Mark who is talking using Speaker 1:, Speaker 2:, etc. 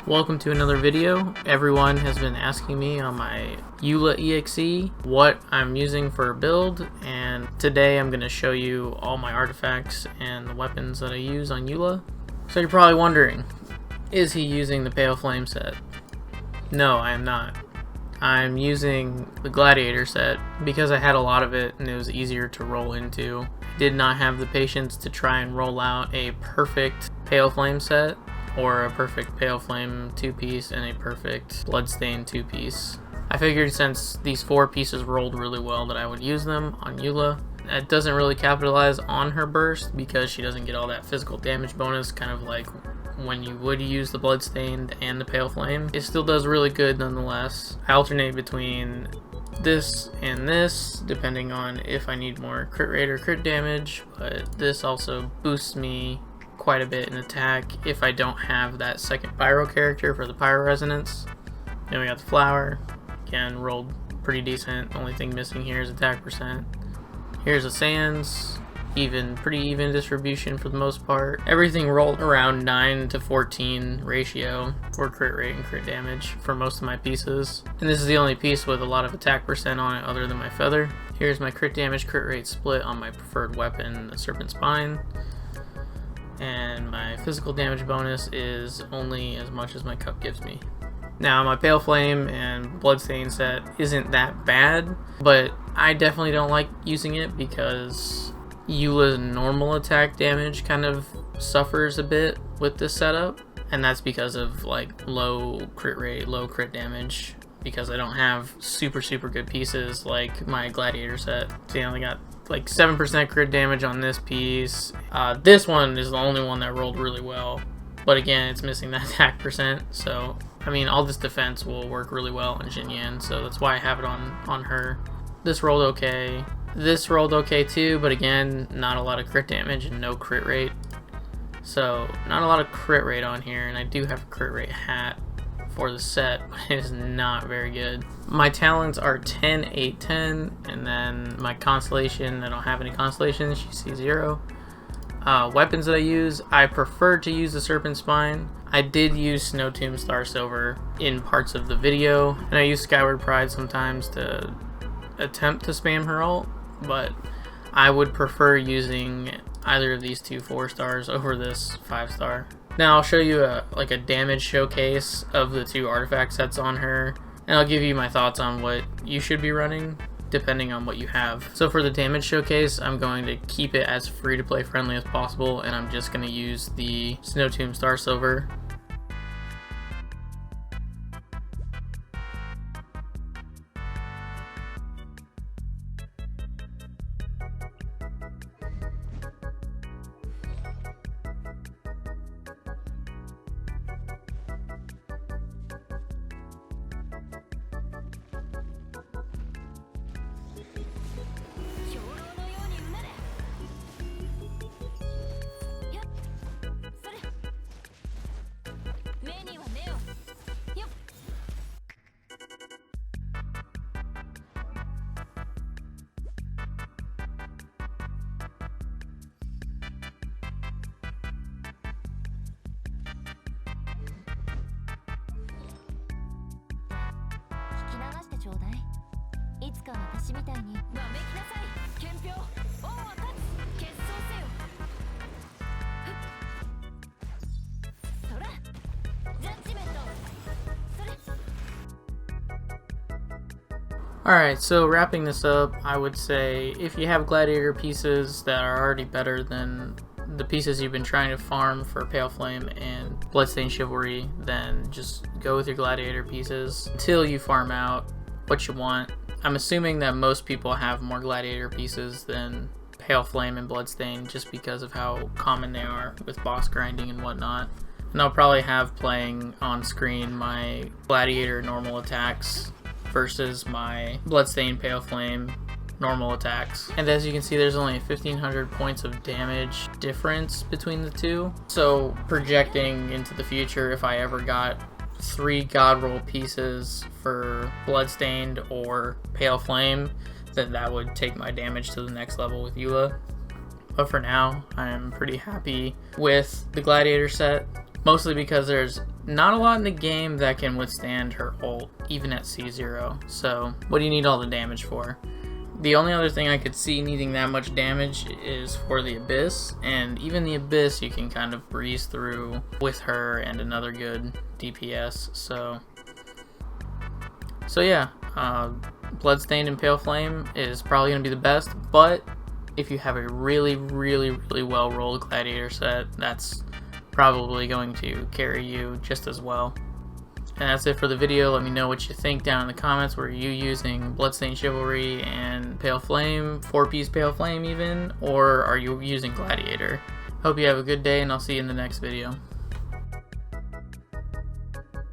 Speaker 1: Welcome to another video. Everyone has been asking me on my Eula EXE what I'm using for a build, and today I'm going to show you all my artifacts and the weapons that I use on Eula. So you're probably wondering, is he using the Pale Flame set? No, I am not. I'm using the Gladiator set because I had a lot of it and it was easier to roll into. I did not have the patience to try and roll out a perfect Pale Flame set, or a perfect Pale Flame 2-piece and a perfect Bloodstained 2-piece. I figured since these 4 pieces rolled really well that I would use them on Eula. It doesn't really capitalize on her burst because she doesn't get all that physical damage bonus, kind of like when you would use the Bloodstained and the Pale Flame. It still does really good nonetheless. I alternate between this and this depending on if I need more crit rate or crit damage, but this also boosts me quite a bit in attack if I don't have that second pyro character for the pyro resonance. Then we got the flower. Again, rolled pretty decent. Only thing missing here is attack percent. Here's the sands. Pretty even distribution for the most part. Everything rolled around 9 to 14 ratio for crit rate and crit damage for most of my pieces. And this is the only piece with a lot of attack percent on it other than my feather. Here's my crit damage crit rate split on my preferred weapon, the Serpent Spine. And my physical damage bonus is only as much as my cup gives me. Now, my Pale Flame and Bloodstained set isn't that bad, but I definitely don't like using it because Eula's normal attack damage kind of suffers a bit with this setup, and that's because of like low crit rate, low crit damage, because I don't have super good pieces like my Gladiator set. So I only got like 7% crit damage on this piece. This one is the only one that rolled really well, but again, it's missing that attack percent. So I mean, all this defense will work really well on Jin Yan, so that's why I have it on her. This rolled okay. This rolled okay too, but again, not a lot of crit damage and no crit rate. So not a lot of crit rate on here, and I do have a crit rate hat for the set, but it is not very good. My talents are 10, 8, 10, and then my constellation, I don't have any constellations, you see 0. Weapons that I use, I prefer to use the Serpent Spine. I did use Snow Tomb Star Silver in parts of the video, and I use Skyward Pride sometimes to attempt to spam her ult, but I would prefer using either of these two 4-stars over this 5-star. Now I'll show you a damage showcase of the 2 artifact sets on her, and I'll give you my thoughts on what you should be running depending on what you have. So for the damage showcase, I'm going to keep it as free to play friendly as possible, and I'm just going to use the Snow Tomb Star Silver. Alright, so wrapping this up, I would say if you have Gladiator pieces that are already better than the pieces you've been trying to farm for Pale Flame and Bloodstained Chivalry, then just go with your Gladiator pieces until you farm out what you want. I'm assuming that most people have more Gladiator pieces than Pale Flame and Bloodstained just because of how common they are with boss grinding and whatnot. And I'll probably have playing on screen my Gladiator normal attacks versus my Bloodstained Pale Flame normal attacks. And as you can see, there's only 1500 points of damage difference between the two. So projecting into the future, if I ever got 3 God Roll pieces for Bloodstained or Pale Flame, then that would take my damage to the next level with Eula. But for now, I'm pretty happy with the Gladiator set. Mostly because there's not a lot in the game that can withstand her ult, even at C0. So what do you need all the damage for? The only other thing I could see needing that much damage is for the Abyss, and even the Abyss you can kind of breeze through with her and another good DPS. So yeah, Bloodstained and Pale Flame is probably going to be the best, but if you have a really well rolled Gladiator set, that's probably going to carry you just as well. And that's it for the video. Let me know what you think down in the comments. Were you using Bloodstained Chivalry and Pale Flame, 4-piece Pale Flame even, or are you using Gladiator? Hope you have a good day, and I'll see you in the next video.